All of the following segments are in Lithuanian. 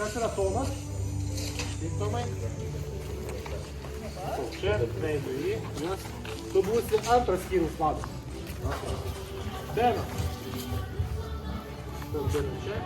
Kas yra Tomas? Tomai. Čia veidu jį, nes tu būsi antras skyrius vadas. Beno. Beno čia.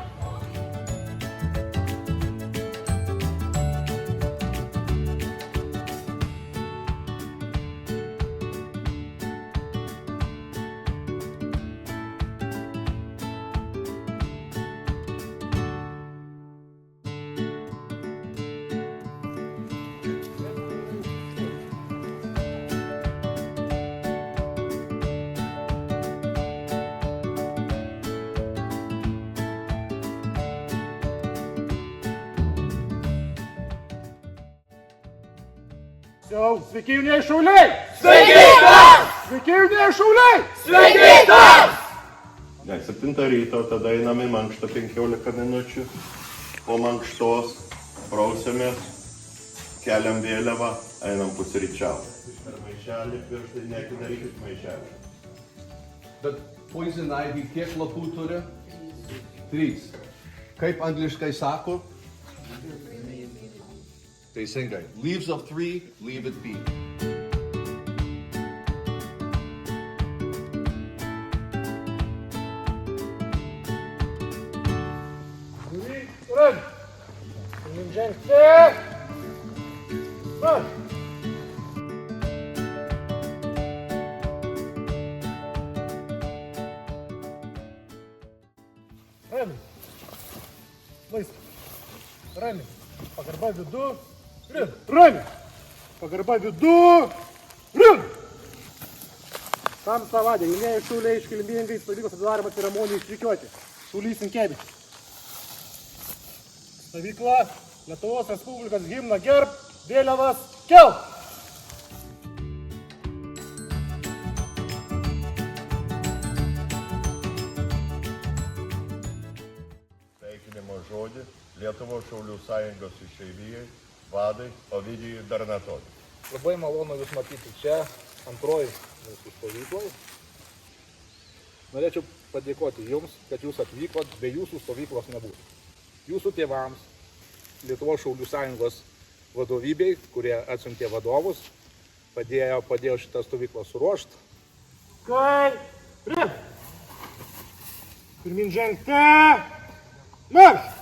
Sveiki, jaunieji šauliai! Sveiki, tam! Sveiki, jaunieji šauliai! Sveiki, tam! 7 ryto, tada einam į mankštą 15 minučių. Po mankštos prausiamės, keliam vėliavą, einam pusryčiauti. Per maišelį, pirštai neatidarykit maišelį. Bet poison ivy kiek lapų turi? 3. Kaip angliškai sako? Teisingai. Leaves of 3, leave it be. Run! Žengti! Run! Rami. Laisvai. Rami. Pagarba vidu. Rami. Pagarba vidu. Tam savadė, jaunieji šauliai iškilmingai stovyklos atidarymo ceremonijai išrikiuoti. Šaulys Sinkevičius. Stovykla, Lietuvos Respublikos himną gerb, vėliavas kelk! Sveikinimo žodį Lietuvos Šaulių sąjungos išeivijai, vadai Ovidijui Bernatoniui. Labai malonu Jūs matyti čia, antroji mūsų stovykloj. Norėčiau padėkoti Jums, kad Jūs atvykot, be Jūsų stovyklos nebūtų. Jūsų tėvams, Lietuvos Šaulių sąjungos vadovybei, kurie atsiuntė vadovus, padėjo šitą stovyklą suruošti. Pirmin žengti! Marš!